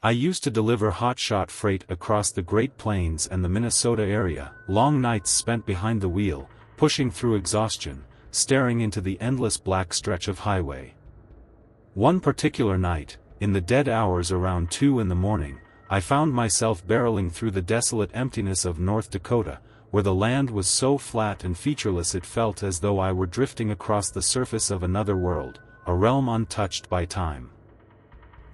I used to deliver hotshot freight across the Great Plains and the Minnesota area, long nights spent behind the wheel, pushing through exhaustion, staring into the endless black stretch of highway. One particular night, in the dead hours around 2 in the morning, I found myself barreling through the desolate emptiness of North Dakota, where the land was so flat and featureless it felt as though I were drifting across the surface of another world, a realm untouched by time.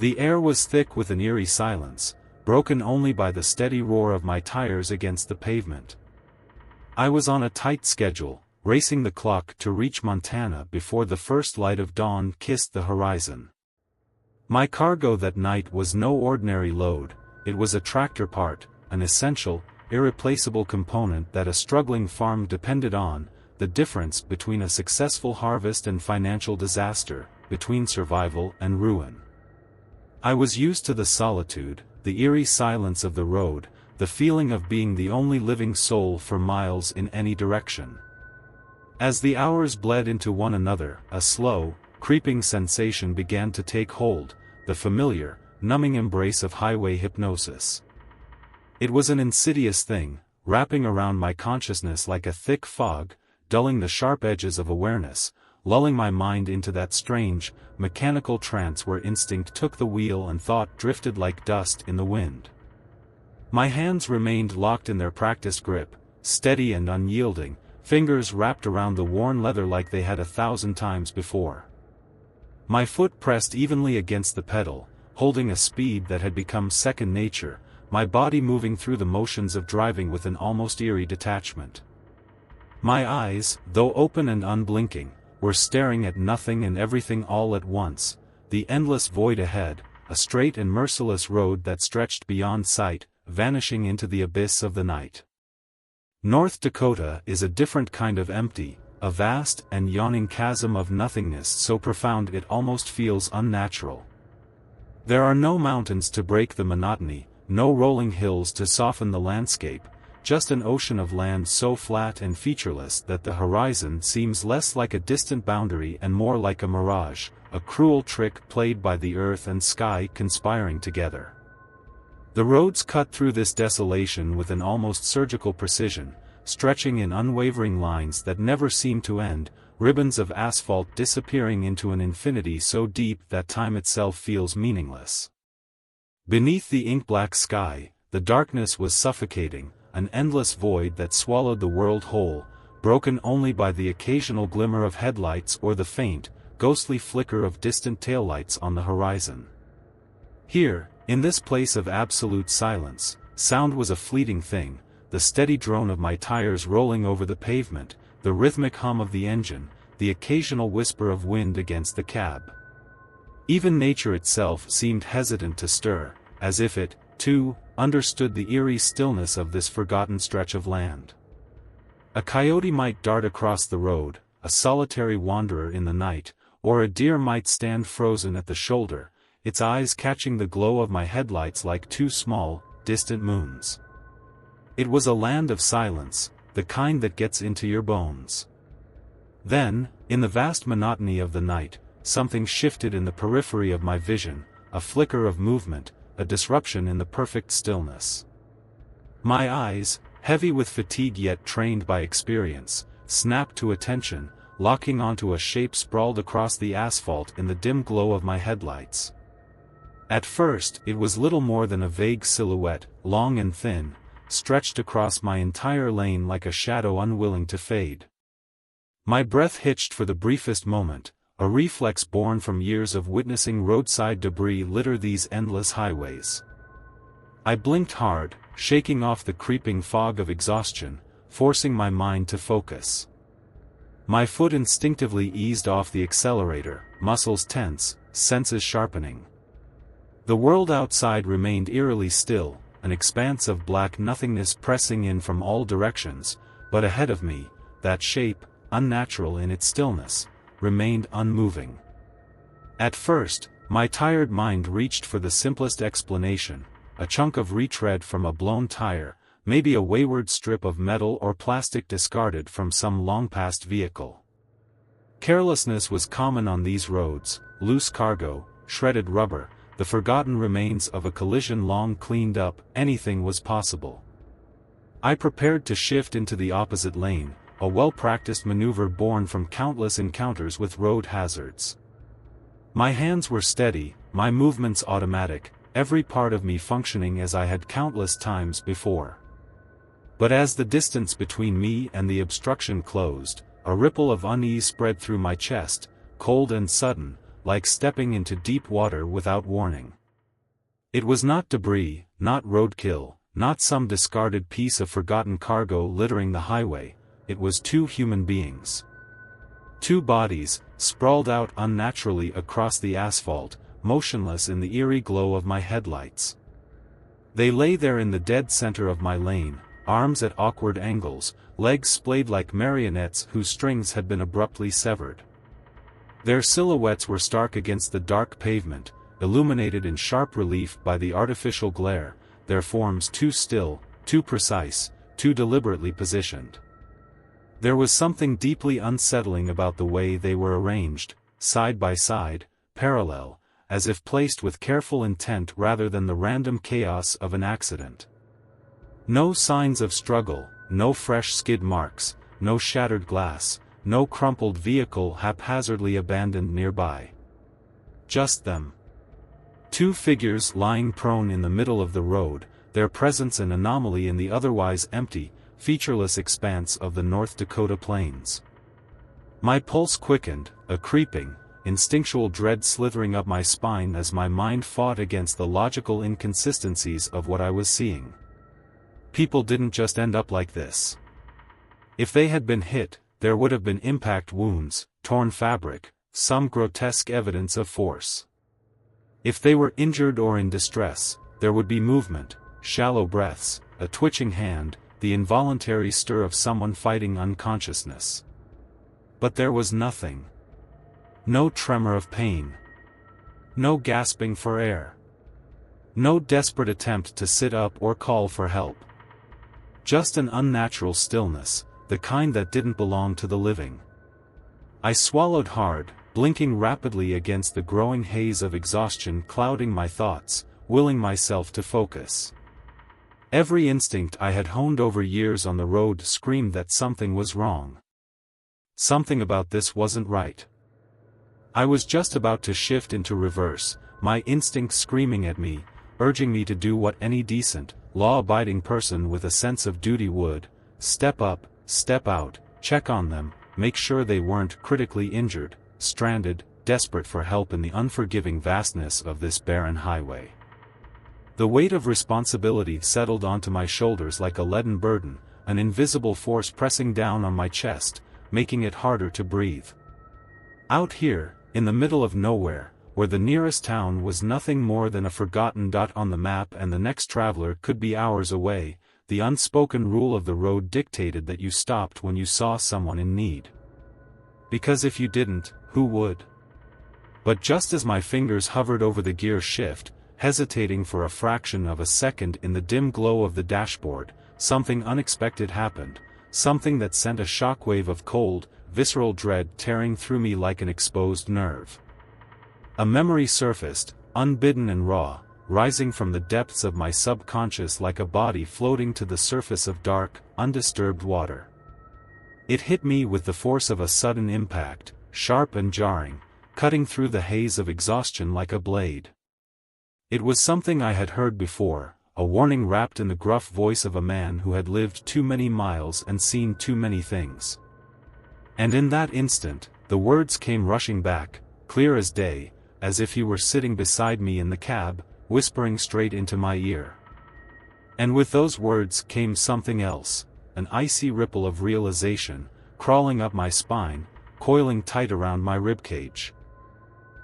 The air was thick with an eerie silence, broken only by the steady roar of my tires against the pavement. I was on a tight schedule, racing the clock to reach Montana before the first light of dawn kissed the horizon. My cargo that night was no ordinary load, it was a tractor part, an essential, irreplaceable component that a struggling farm depended on, the difference between a successful harvest and financial disaster, between survival and ruin. I was used to the solitude, the eerie silence of the road, the feeling of being the only living soul for miles in any direction. As the hours bled into one another, a slow, creeping sensation began to take hold, the familiar, numbing embrace of highway hypnosis. It was an insidious thing, wrapping around my consciousness like a thick fog, dulling the sharp edges of awareness, lulling my mind into that strange, mechanical trance where instinct took the wheel and thought drifted like dust in the wind. My hands remained locked in their practiced grip, steady and unyielding, fingers wrapped around the worn leather like they had 1,000 times before. My foot pressed evenly against the pedal, holding a speed that had become second nature, my body moving through the motions of driving with an almost eerie detachment. My eyes, though open and unblinking, were staring at nothing and everything all at once, the endless void ahead, a straight and merciless road that stretched beyond sight, vanishing into the abyss of the night. North Dakota is a different kind of empty, a vast and yawning chasm of nothingness so profound it almost feels unnatural. There are no mountains to break the monotony, no rolling hills to soften the landscape, just an ocean of land so flat and featureless that the horizon seems less like a distant boundary and more like a mirage, a cruel trick played by the earth and sky conspiring together. The roads cut through this desolation with an almost surgical precision, stretching in unwavering lines that never seem to end, ribbons of asphalt disappearing into an infinity so deep that time itself feels meaningless. Beneath the ink-black sky, the darkness was suffocating, an endless void that swallowed the world whole, broken only by the occasional glimmer of headlights or the faint, ghostly flicker of distant taillights on the horizon. Here, in this place of absolute silence, sound was a fleeting thing, the steady drone of my tires rolling over the pavement, the rhythmic hum of the engine, the occasional whisper of wind against the cab. Even nature itself seemed hesitant to stir, as if it, too, understood the eerie stillness of this forgotten stretch of land. A coyote might dart across the road, a solitary wanderer in the night, or a deer might stand frozen at the shoulder, its eyes catching the glow of my headlights like two small, distant moons. It was a land of silence, the kind that gets into your bones. Then, in the vast monotony of the night, something shifted in the periphery of my vision, a flicker of movement, a disruption in the perfect stillness. My eyes, heavy with fatigue yet trained by experience, snapped to attention, locking onto a shape sprawled across the asphalt in the dim glow of my headlights. At first, it was little more than a vague silhouette, long and thin, stretched across my entire lane like a shadow unwilling to fade. My breath hitched for the briefest moment, a reflex born from years of witnessing roadside debris litter these endless highways. I blinked hard, shaking off the creeping fog of exhaustion, forcing my mind to focus. My foot instinctively eased off the accelerator, muscles tense, senses sharpening. The world outside remained eerily still, an expanse of black nothingness pressing in from all directions, but ahead of me, that shape, unnatural in its stillness, remained unmoving. At first, my tired mind reached for the simplest explanation, a chunk of retread from a blown tire, maybe a wayward strip of metal or plastic discarded from some long-past vehicle. Carelessness was common on these roads, loose cargo, shredded rubber, the forgotten remains of a collision long cleaned up, anything was possible. I prepared to shift into the opposite lane, a well-practiced maneuver born from countless encounters with road hazards. My hands were steady, my movements automatic, every part of me functioning as I had countless times before. But as the distance between me and the obstruction closed, a ripple of unease spread through my chest, cold and sudden, like stepping into deep water without warning. It was not debris, not roadkill, not some discarded piece of forgotten cargo littering the highway, it was two human beings. Two bodies, sprawled out unnaturally across the asphalt, motionless in the eerie glow of my headlights. They lay there in the dead center of my lane, arms at awkward angles, legs splayed like marionettes whose strings had been abruptly severed. Their silhouettes were stark against the dark pavement, illuminated in sharp relief by the artificial glare, their forms too still, too precise, too deliberately positioned. There was something deeply unsettling about the way they were arranged, side by side, parallel, as if placed with careful intent rather than the random chaos of an accident. No signs of struggle, no fresh skid marks, no shattered glass, no crumpled vehicle haphazardly abandoned nearby. Just them. Two figures lying prone in the middle of the road, their presence an anomaly in the otherwise empty, featureless expanse of the North Dakota plains. My pulse quickened, a creeping, instinctual dread slithering up my spine as my mind fought against the logical inconsistencies of what I was seeing. People didn't just end up like this. If they had been hit, there would have been impact wounds, torn fabric, some grotesque evidence of force. If they were injured or in distress, there would be movement, shallow breaths, a twitching hand, the involuntary stir of someone fighting unconsciousness. But there was nothing. No tremor of pain. No gasping for air. No desperate attempt to sit up or call for help. Just an unnatural stillness, the kind that didn't belong to the living. I swallowed hard, blinking rapidly against the growing haze of exhaustion clouding my thoughts, willing myself to focus. Every instinct I had honed over years on the road screamed that something was wrong. Something about this wasn't right. I was just about to shift into reverse, my instincts screaming at me, urging me to do what any decent, law-abiding person with a sense of duty would: step up, step out, check on them, make sure they weren't critically injured, stranded, desperate for help in the unforgiving vastness of this barren highway. The weight of responsibility settled onto my shoulders like a leaden burden, an invisible force pressing down on my chest, making it harder to breathe. Out here, in the middle of nowhere, where the nearest town was nothing more than a forgotten dot on the map and the next traveler could be hours away, the unspoken rule of the road dictated that you stopped when you saw someone in need. Because if you didn't, who would? But just as my fingers hovered over the gear shift, hesitating for a fraction of a second in the dim glow of the dashboard, something unexpected happened, something that sent a shockwave of cold, visceral dread tearing through me like an exposed nerve. A memory surfaced, unbidden and raw, rising from the depths of my subconscious like a body floating to the surface of dark, undisturbed water. It hit me with the force of a sudden impact, sharp and jarring, cutting through the haze of exhaustion like a blade. It was something I had heard before, a warning wrapped in the gruff voice of a man who had lived too many miles and seen too many things. And in that instant, the words came rushing back, clear as day, as if he were sitting beside me in the cab, whispering straight into my ear. And with those words came something else, an icy ripple of realization, crawling up my spine, coiling tight around my ribcage.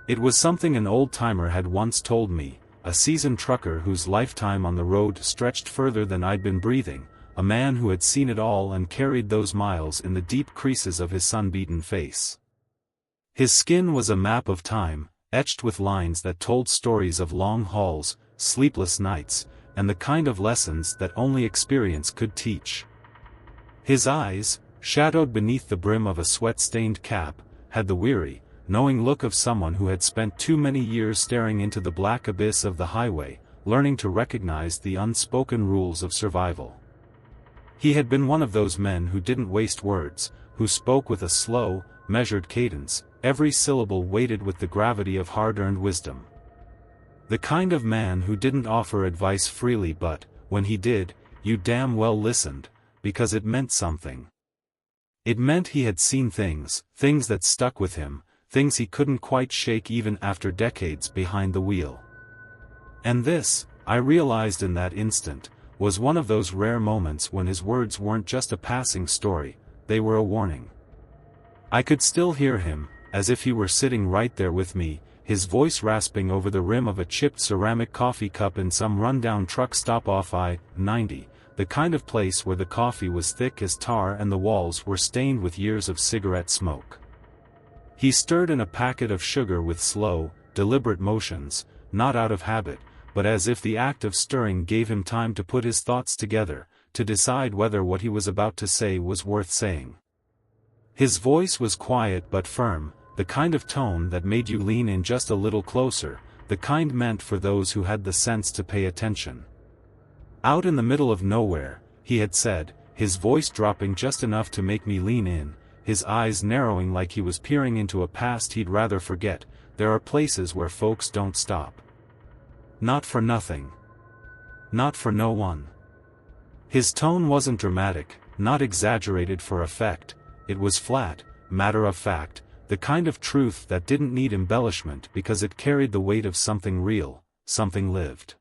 It was something an old-timer had once told me, a seasoned trucker whose lifetime on the road stretched further than I'd been breathing, a man who had seen it all and carried those miles in the deep creases of his sun-beaten face. His skin was a map of time, etched with lines that told stories of long hauls, sleepless nights, and the kind of lessons that only experience could teach. His eyes, shadowed beneath the brim of a sweat-stained cap, had the weary, knowing look of someone who had spent too many years staring into the black abyss of the highway, learning to recognize the unspoken rules of survival. He had been one of those men who didn't waste words, who spoke with a slow, measured cadence, every syllable weighted with the gravity of hard-earned wisdom. The kind of man who didn't offer advice freely but, when he did, you damn well listened, because it meant something. It meant he had seen things that stuck with him, things he couldn't quite shake even after decades behind the wheel. And this, I realized in that instant, was one of those rare moments when his words weren't just a passing story, they were a warning. I could still hear him, as if he were sitting right there with me, his voice rasping over the rim of a chipped ceramic coffee cup in some rundown truck stop off I-90, the kind of place where the coffee was thick as tar and the walls were stained with years of cigarette smoke. He stirred in a packet of sugar with slow, deliberate motions, not out of habit, but as if the act of stirring gave him time to put his thoughts together, to decide whether what he was about to say was worth saying. His voice was quiet but firm, the kind of tone that made you lean in just a little closer, the kind meant for those who had the sense to pay attention. Out in the middle of nowhere, he had said, his voice dropping just enough to make me lean in, his eyes narrowing like he was peering into a past he'd rather forget, there are places where folks don't stop. Not for nothing. Not for no one. His tone wasn't dramatic, not exaggerated for effect, it was flat, matter of fact, the kind of truth that didn't need embellishment because it carried the weight of something real, something lived.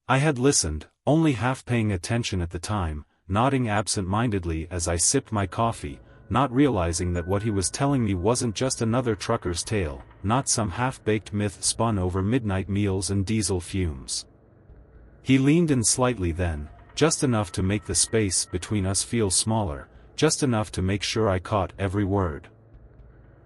I had listened, only half paying attention at the time, nodding absent-mindedly as I sipped my coffee, not realizing that what he was telling me wasn't just another trucker's tale, not some half-baked myth spun over midnight meals and diesel fumes. He leaned in slightly then, just enough to make the space between us feel smaller, just enough to make sure I caught every word.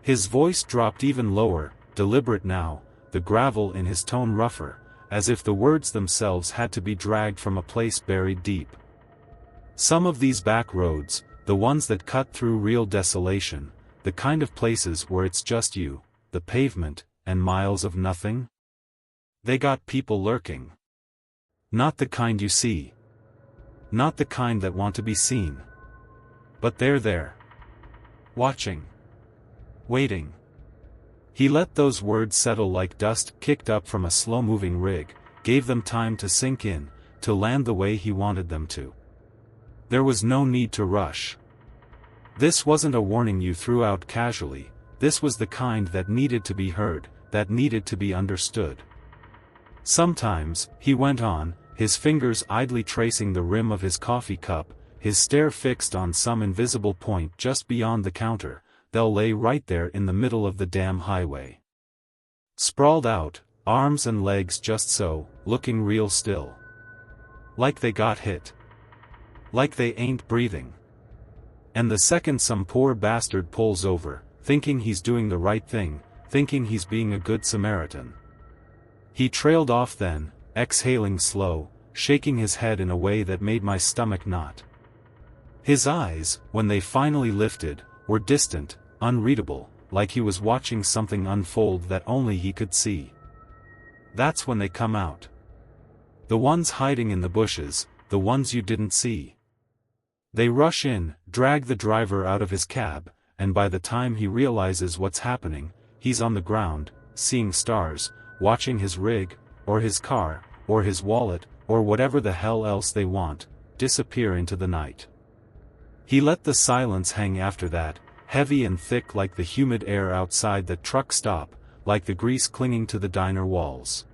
His voice dropped even lower, deliberate now, the gravel in his tone rougher, as if the words themselves had to be dragged from a place buried deep. Some of these back roads, the ones that cut through real desolation, the kind of places where it's just you, the pavement, and miles of nothing? They got people lurking. Not the kind you see. Not the kind that want to be seen. But they're there. Watching. Waiting. He let those words settle like dust kicked up from a slow-moving rig, gave them time to sink in, to land the way he wanted them to. There was no need to rush. This wasn't a warning you threw out casually, this was the kind that needed to be heard, that needed to be understood. Sometimes, he went on, his fingers idly tracing the rim of his coffee cup, his stare fixed on some invisible point just beyond the counter, they'll lay right there in the middle of the damn highway. Sprawled out, arms and legs just so, looking real still. Like they got hit. Like they ain't breathing. And the second some poor bastard pulls over, thinking he's doing the right thing, thinking he's being a good Samaritan. He trailed off then, exhaling slow, shaking his head in a way that made my stomach knot. His eyes, when they finally lifted, were distant, unreadable, like he was watching something unfold that only he could see. That's when they come out. The ones hiding in the bushes, the ones you didn't see. They rush in, drag the driver out of his cab, and by the time he realizes what's happening, he's on the ground, seeing stars, watching his rig, or his car, or his wallet, or whatever the hell else they want, disappear into the night. He let the silence hang after that, heavy and thick like the humid air outside the truck stop, like the grease clinging to the diner walls.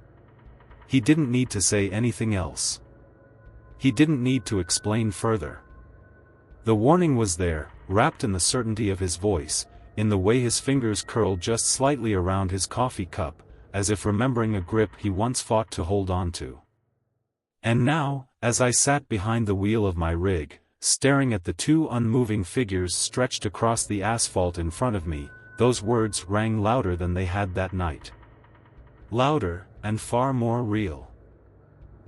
He didn't need to say anything else. He didn't need to explain further. The warning was there, wrapped in the certainty of his voice, in the way his fingers curled just slightly around his coffee cup, as if remembering a grip he once fought to hold on to. And now, as I sat behind the wheel of my rig, staring at the two unmoving figures stretched across the asphalt in front of me, those words rang louder than they had that night. Louder, and far more real.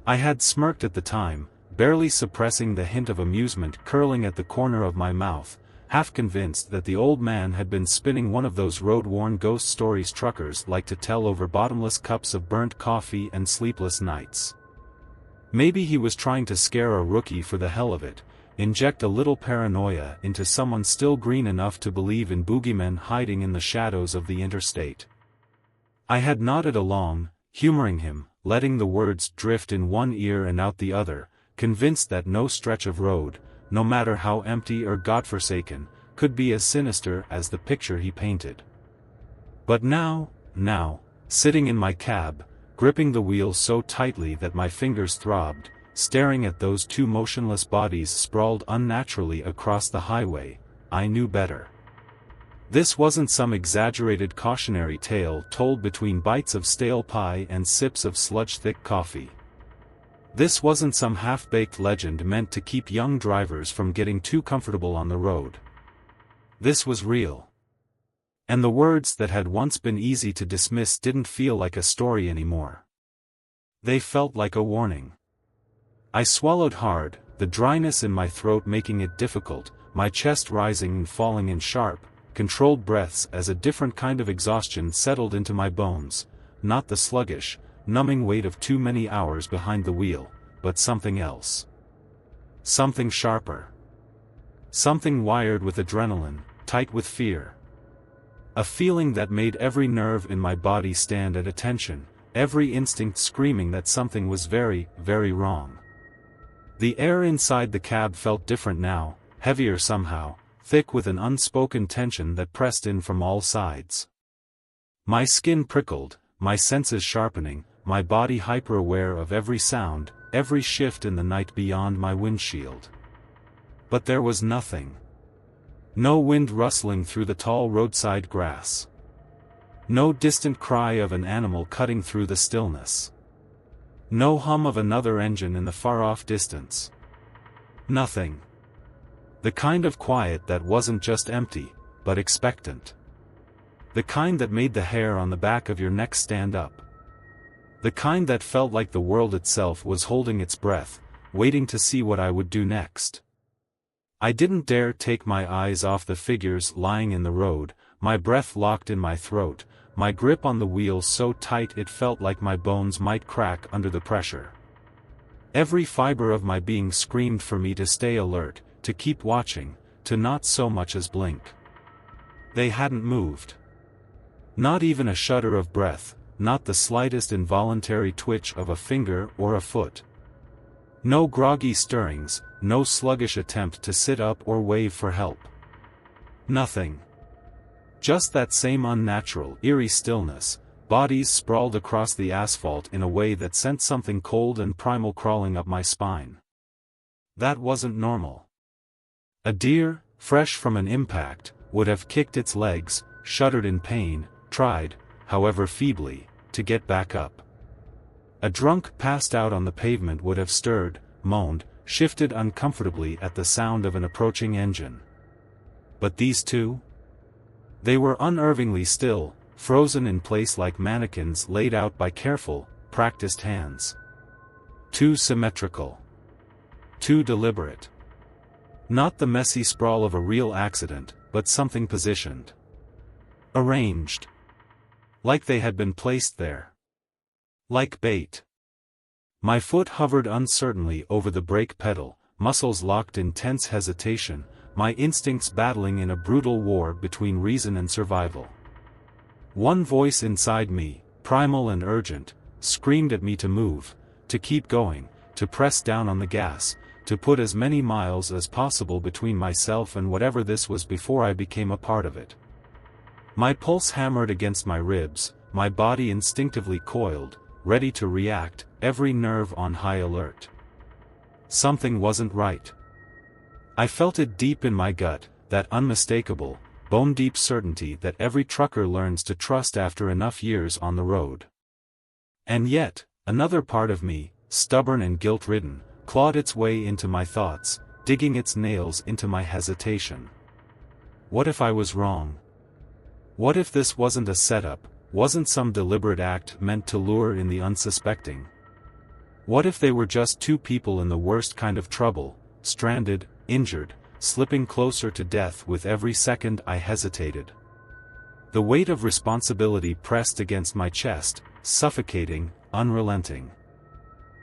I had smirked at the time, barely suppressing the hint of amusement curling at the corner of my mouth, half convinced that the old man had been spinning one of those road-worn ghost stories truckers like to tell over bottomless cups of burnt coffee and sleepless nights. Maybe he was trying to scare a rookie for the hell of it, inject a little paranoia into someone still green enough to believe in boogeymen hiding in the shadows of the interstate. I had nodded along, humoring him, letting the words drift in one ear and out the other, convinced that no stretch of road, no matter how empty or godforsaken, could be as sinister as the picture he painted. But now, sitting in my cab, gripping the wheel so tightly that my fingers throbbed, staring at those two motionless bodies sprawled unnaturally across the highway, I knew better. This wasn't some exaggerated cautionary tale told between bites of stale pie and sips of sludge-thick coffee. This wasn't some half-baked legend meant to keep young drivers from getting too comfortable on the road. This was real. And the words that had once been easy to dismiss didn't feel like a story anymore. They felt like a warning. I swallowed hard, the dryness in my throat making it difficult, my chest rising and falling in sharp, controlled breaths as a different kind of exhaustion settled into my bones, not the sluggish, numbing weight of too many hours behind the wheel, but something else. Something sharper. Something wired with adrenaline, tight with fear. A feeling that made every nerve in my body stand at attention, every instinct screaming that something was very, very wrong. The air inside the cab felt different now, heavier somehow, thick with an unspoken tension that pressed in from all sides. My skin prickled, my senses sharpening, my body hyper-aware of every sound, every shift in the night beyond my windshield. But there was nothing. No wind rustling through the tall roadside grass. No distant cry of an animal cutting through the stillness. No hum of another engine in the far-off distance. Nothing. The kind of quiet that wasn't just empty, but expectant. The kind that made the hair on the back of your neck stand up. The kind that felt like the world itself was holding its breath, waiting to see what I would do next. I didn't dare take my eyes off the figures lying in the road, my breath locked in my throat, my grip on the wheel so tight it felt like my bones might crack under the pressure. Every fiber of my being screamed for me to stay alert, to keep watching, to not so much as blink. They hadn't moved. Not even a shudder of breath, not the slightest involuntary twitch of a finger or a foot. No groggy stirrings, no sluggish attempt to sit up or wave for help. Nothing. Just that same unnatural, eerie stillness, bodies sprawled across the asphalt in a way that sent something cold and primal crawling up my spine. That wasn't normal. A deer, fresh from an impact, would have kicked its legs, shuddered in pain, tried, however feebly, to get back up. A drunk passed out on the pavement would have stirred, moaned, shifted uncomfortably at the sound of an approaching engine. But these two? They were unnervingly still, frozen in place like mannequins laid out by careful, practiced hands. Too symmetrical. Too deliberate. Not the messy sprawl of a real accident, but something positioned. Arranged. Like they had been placed there. Like bait. My foot hovered uncertainly over the brake pedal, muscles locked in tense hesitation, my instincts battling in a brutal war between reason and survival. One voice inside me, primal and urgent, screamed at me to move, to keep going, to press down on the gas, to put as many miles as possible between myself and whatever this was before I became a part of it. My pulse hammered against my ribs, my body instinctively coiled, ready to react, every nerve on high alert. Something wasn't right. I felt it deep in my gut, that unmistakable, bone-deep certainty that every trucker learns to trust after enough years on the road. And yet, another part of me, stubborn and guilt-ridden, clawed its way into my thoughts, digging its nails into my hesitation. What if I was wrong? What if this wasn't a setup, wasn't some deliberate act meant to lure in the unsuspecting? What if they were just two people in the worst kind of trouble, stranded, injured, slipping closer to death with every second I hesitated. The weight of responsibility pressed against my chest, suffocating, unrelenting.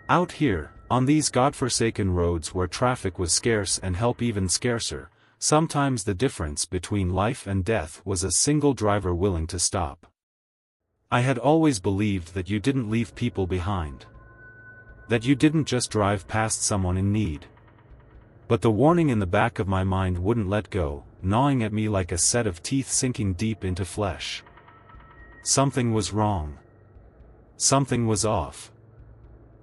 Out here, on these godforsaken roads where traffic was scarce and help even scarcer, sometimes the difference between life and death was a single driver willing to stop. I had always believed that you didn't leave people behind. That you didn't just drive past someone in need. But the warning in the back of my mind wouldn't let go, gnawing at me like a set of teeth sinking deep into flesh. Something was wrong. Something was off.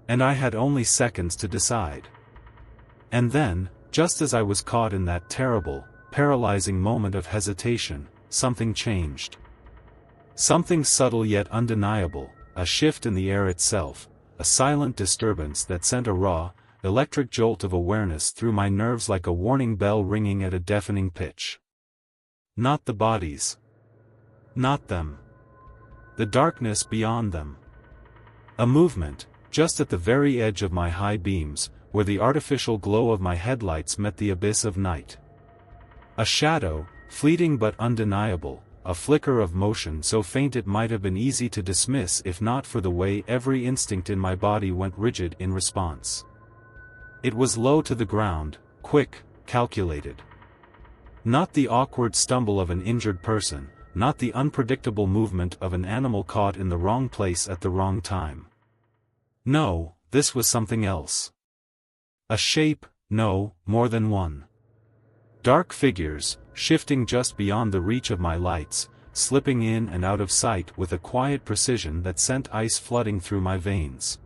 And I had only seconds to decide. And then, just as I was caught in that terrible, paralyzing moment of hesitation, something changed. Something subtle yet undeniable, a shift in the air itself, a silent disturbance that sent a raw, electric jolt of awareness through my nerves like a warning bell ringing at a deafening pitch. Not the bodies. Not them. The darkness beyond them. A movement, just at the very edge of my high beams, where the artificial glow of my headlights met the abyss of night. A shadow, fleeting but undeniable, a flicker of motion so faint it might have been easy to dismiss if not for the way every instinct in my body went rigid in response. It was low to the ground, quick, calculated. Not the awkward stumble of an injured person, not the unpredictable movement of an animal caught in the wrong place at the wrong time. No, this was something else. A shape, no, more than one. Dark figures, shifting just beyond the reach of my lights, slipping in and out of sight with a quiet precision that sent ice flooding through my veins.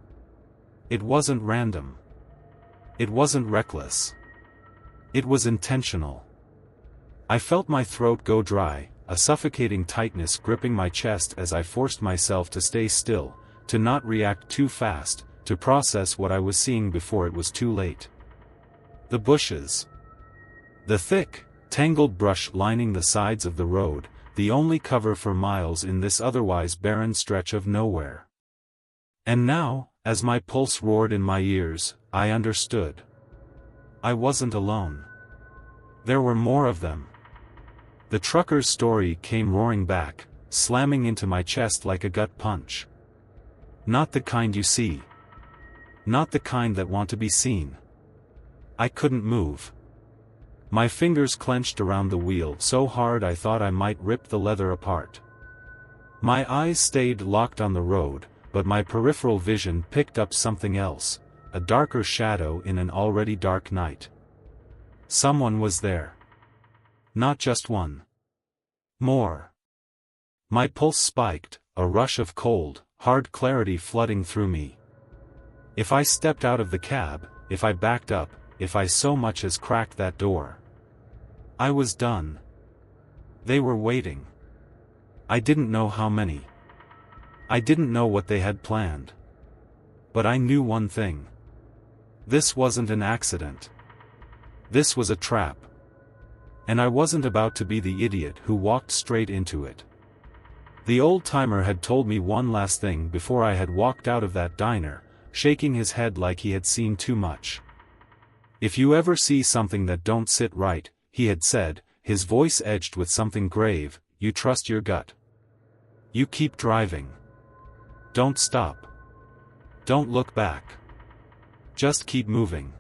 It wasn't random. It wasn't reckless. It was intentional. I felt my throat go dry, a suffocating tightness gripping my chest as I forced myself to stay still, to not react too fast, to process what I was seeing before it was too late. The bushes. The thick, tangled brush lining the sides of the road, the only cover for miles in this otherwise barren stretch of nowhere. And now, as my pulse roared in my ears, I understood. I wasn't alone. There were more of them. The trucker's story came roaring back, slamming into my chest like a gut punch. Not the kind you see. Not the kind that want to be seen. I couldn't move. My fingers clenched around the wheel so hard I thought I might rip the leather apart. My eyes stayed locked on the road, but my peripheral vision picked up something else, a darker shadow in an already dark night. Someone was there. Not just one. More. My pulse spiked, a rush of cold, hard clarity flooding through me. If I stepped out of the cab, if I backed up, if I so much as cracked that door, I was done. They were waiting. I didn't know how many. I didn't know what they had planned. But I knew one thing. This wasn't an accident. This was a trap. And I wasn't about to be the idiot who walked straight into it. The old-timer had told me one last thing before I had walked out of that diner, shaking his head like he had seen too much. If you ever see something that don't sit right, he had said, his voice edged with something grave, you trust your gut. You keep driving. Don't stop. Don't look back. Just keep moving.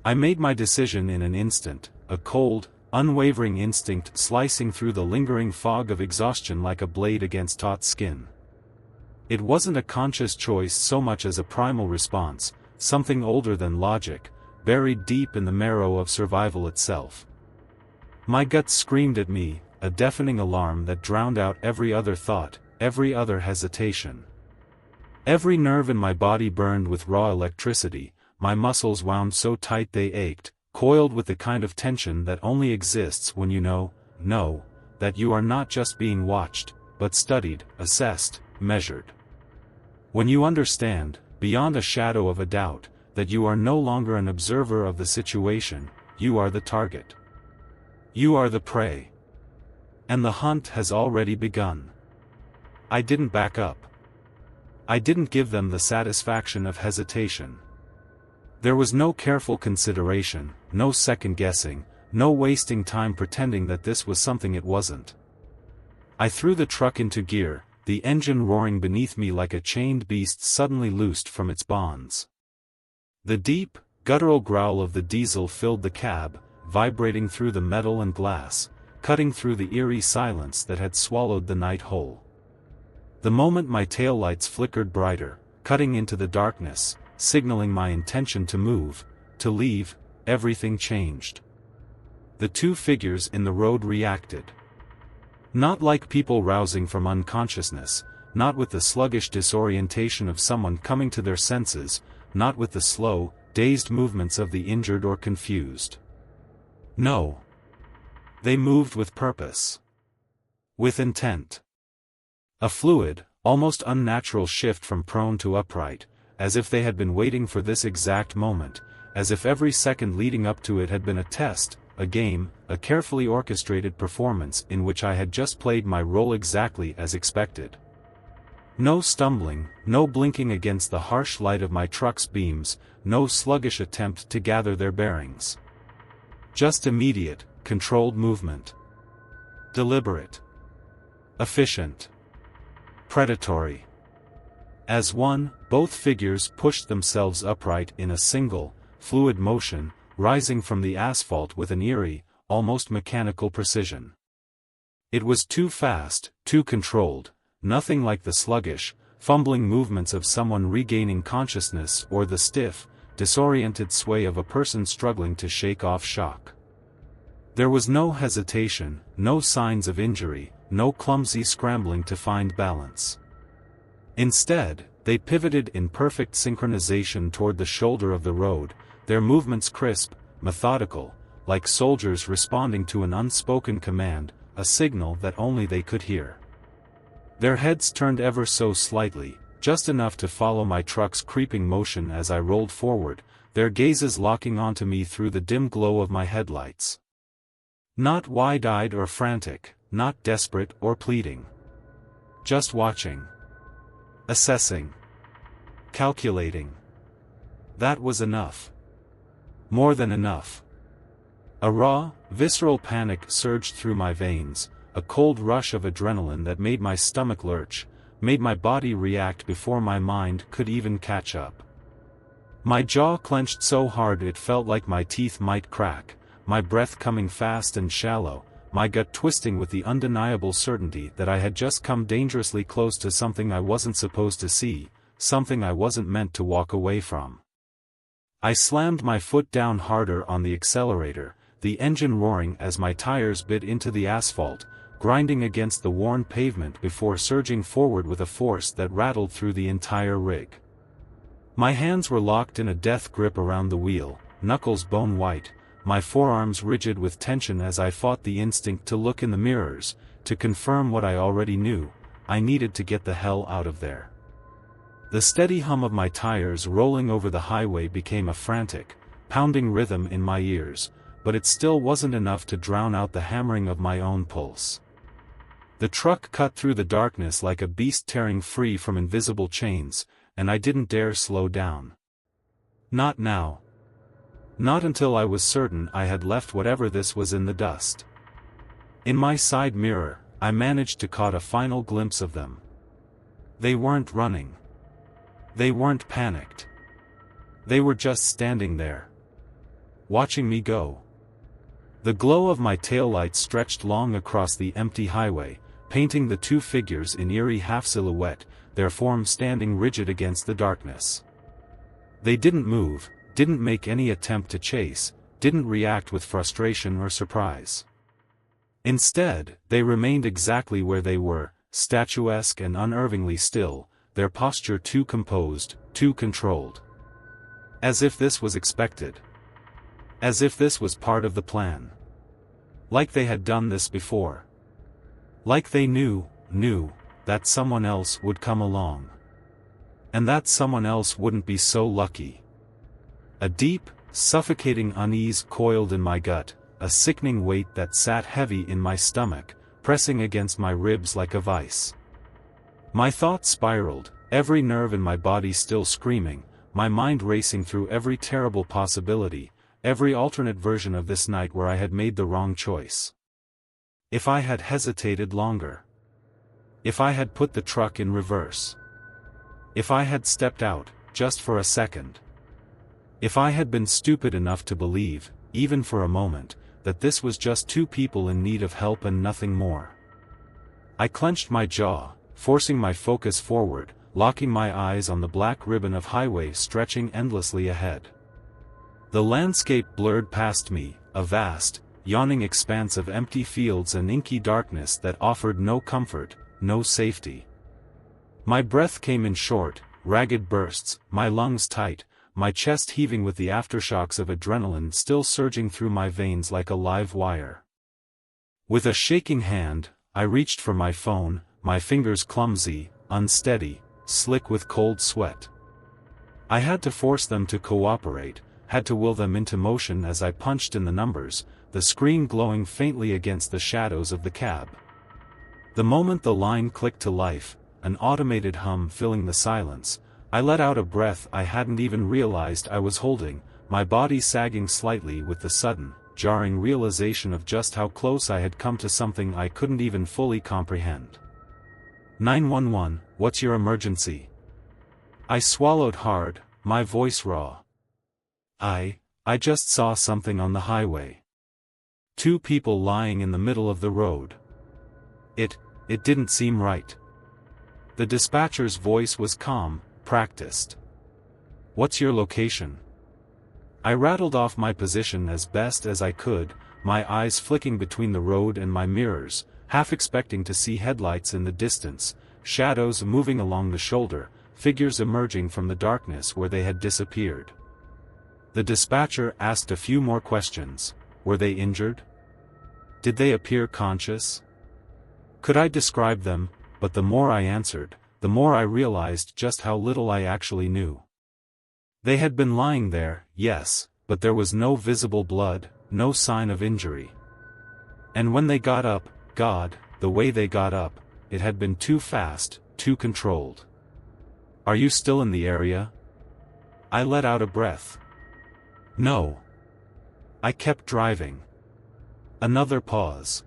I made my decision in an instant, a cold, unwavering instinct slicing through the lingering fog of exhaustion like a blade against taut skin. It wasn't a conscious choice so much as a primal response, something older than logic, buried deep in the marrow of survival itself. My gut screamed at me, a deafening alarm that drowned out every other thought, every other hesitation. Every nerve in my body burned with raw electricity, my muscles wound so tight they ached, coiled with the kind of tension that only exists when you know that you are not just being watched, but studied, assessed, measured. When you understand, beyond a shadow of a doubt, that you are no longer an observer of the situation, you are the target. You are the prey. And the hunt has already begun. I didn't back up. I didn't give them the satisfaction of hesitation. There was no careful consideration, no second guessing, no wasting time pretending that this was something it wasn't. I threw the truck into gear, the engine roaring beneath me like a chained beast suddenly loosed from its bonds. The deep, guttural growl of the diesel filled the cab, vibrating through the metal and glass, cutting through the eerie silence that had swallowed the night whole. The moment my taillights flickered brighter, cutting into the darkness, signaling my intention to move, to leave, everything changed. The two figures in the road reacted. Not like people rousing from unconsciousness, not with the sluggish disorientation of someone coming to their senses, not with the slow, dazed movements of the injured or confused. No. They moved with purpose. With intent. A fluid, almost unnatural shift from prone to upright, as if they had been waiting for this exact moment, as if every second leading up to it had been a test, a game, a carefully orchestrated performance in which I had just played my role exactly as expected. No stumbling, no blinking against the harsh light of my truck's beams, no sluggish attempt to gather their bearings. Just immediate, controlled movement. Deliberate. Efficient. Predatory. As one, both figures pushed themselves upright in a single, fluid motion, rising from the asphalt with an eerie, almost mechanical precision. It was too fast, too controlled, nothing like the sluggish, fumbling movements of someone regaining consciousness or the stiff, disoriented sway of a person struggling to shake off shock. There was no hesitation, no signs of injury, no clumsy scrambling to find balance. Instead, they pivoted in perfect synchronization toward the shoulder of the road, their movements crisp, methodical, like soldiers responding to an unspoken command, a signal that only they could hear. Their heads turned ever so slightly, just enough to follow my truck's creeping motion as I rolled forward, their gazes locking onto me through the dim glow of my headlights. Not wide-eyed or frantic, not desperate or pleading. Just watching. Assessing. Calculating. That was enough. More than enough. A raw, visceral panic surged through my veins, a cold rush of adrenaline that made my stomach lurch, made my body react before my mind could even catch up. My jaw clenched so hard it felt like my teeth might crack, my breath coming fast and shallow, my gut twisting with the undeniable certainty that I had just come dangerously close to something I wasn't supposed to see, something I wasn't meant to walk away from. I slammed my foot down harder on the accelerator, the engine roaring as my tires bit into the asphalt, grinding against the worn pavement before surging forward with a force that rattled through the entire rig. My hands were locked in a death grip around the wheel, knuckles bone white, my forearms rigid with tension as I fought the instinct to look in the mirrors, to confirm what I already knew: I needed to get the hell out of there. The steady hum of my tires rolling over the highway became a frantic, pounding rhythm in my ears, but it still wasn't enough to drown out the hammering of my own pulse. The truck cut through the darkness like a beast tearing free from invisible chains, and I didn't dare slow down. Not now. Not until I was certain I had left whatever this was in the dust. In my side mirror, I managed to catch a final glimpse of them. They weren't running. They weren't panicked. They were just standing there, watching me go. The glow of my taillights stretched long across the empty highway, painting the two figures in eerie half-silhouette, their forms standing rigid against the darkness. They didn't move, didn't make any attempt to chase, didn't react with frustration or surprise. Instead, they remained exactly where they were, statuesque and unervingly still, their posture too composed, too controlled. As if this was expected. As if this was part of the plan. Like they had done this before. Like they knew that someone else would come along. And that someone else wouldn't be so lucky. A deep, suffocating unease coiled in my gut, a sickening weight that sat heavy in my stomach, pressing against my ribs like a vice. My thoughts spiraled, every nerve in my body still screaming, my mind racing through every terrible possibility, every alternate version of this night where I had made the wrong choice. If I had hesitated longer. If I had put the truck in reverse. If I had stepped out, just for a second. If I had been stupid enough to believe, even for a moment, that this was just two people in need of help and nothing more. I clenched my jaw, forcing my focus forward, locking my eyes on the black ribbon of highway stretching endlessly ahead. The landscape blurred past me, a vast, yawning expanse of empty fields and inky darkness that offered no comfort, no safety. My breath came in short, ragged bursts, my lungs tight, my chest heaving with the aftershocks of adrenaline still surging through my veins like a live wire. With a shaking hand, I reached for my phone, my fingers clumsy, unsteady, slick with cold sweat. I had to force them to cooperate, had to will them into motion as I punched in the numbers, the screen glowing faintly against the shadows of the cab. The moment the line clicked to life, an automated hum filling the silence, I let out a breath I hadn't even realized I was holding, my body sagging slightly with the sudden, jarring realization of just how close I had come to something I couldn't even fully comprehend. 911, what's your emergency? I swallowed hard, my voice raw. I just saw something on the highway. Two people lying in the middle of the road. It didn't seem right. The dispatcher's voice was calm, practiced. What's your location? I rattled off my position as best as I could, my eyes flicking between the road and my mirrors, half expecting to see headlights in the distance, shadows moving along the shoulder, figures emerging from the darkness where they had disappeared. The dispatcher asked a few more questions. Were they injured? Did they appear conscious? Could I describe them? But the more I answered, the more I realized just how little I actually knew. They had been lying there, yes, but there was no visible blood, no sign of injury. And when they got up, God, the way they got up, it had been too fast, too controlled. Are you still in the area? I let out a breath. No. I kept driving. Another pause.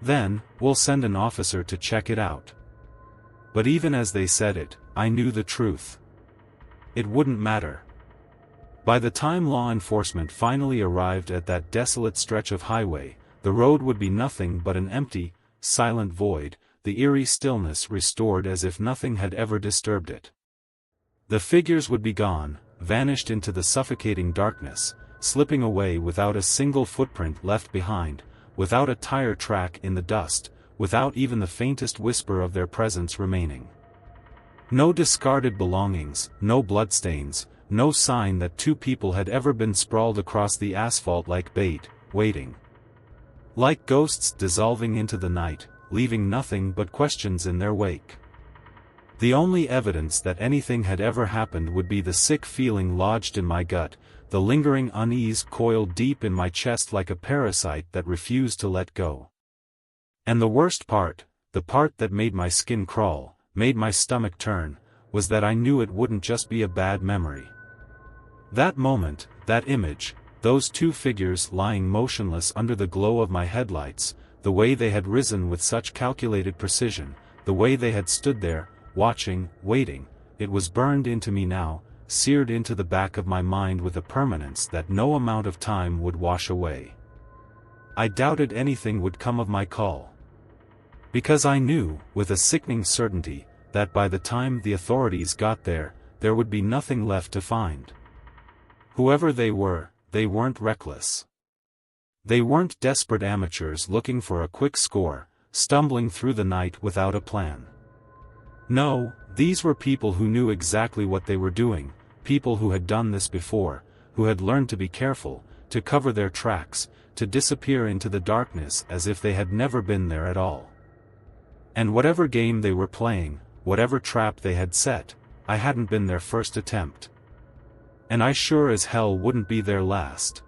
Then, we'll send an officer to check it out. But even as they said it, I knew the truth. It wouldn't matter. By the time law enforcement finally arrived at that desolate stretch of highway, the road would be nothing but an empty, silent void, the eerie stillness restored as if nothing had ever disturbed it. The figures would be gone, vanished into the suffocating darkness, slipping away without a single footprint left behind, without a tire track in the dust, without even the faintest whisper of their presence remaining. No discarded belongings, no bloodstains, no sign that two people had ever been sprawled across the asphalt like bait, waiting. Like ghosts dissolving into the night, leaving nothing but questions in their wake. The only evidence that anything had ever happened would be the sick feeling lodged in my gut, the lingering unease coiled deep in my chest like a parasite that refused to let go. And the worst part, the part that made my skin crawl, made my stomach turn, was that I knew it wouldn't just be a bad memory. That moment, that image, those two figures lying motionless under the glow of my headlights, the way they had risen with such calculated precision, the way they had stood there, watching, waiting, it was burned into me now, seared into the back of my mind with a permanence that no amount of time would wash away. I doubted anything would come of my call. Because I knew, with a sickening certainty, that by the time the authorities got there, there would be nothing left to find. Whoever they weren't reckless. They weren't desperate amateurs looking for a quick score, stumbling through the night without a plan. No, these were people who knew exactly what they were doing, people who had done this before, who had learned to be careful, to cover their tracks, to disappear into the darkness as if they had never been there at all. And whatever game they were playing, whatever trap they had set, I hadn't been their first attempt. And I sure as hell wouldn't be their last.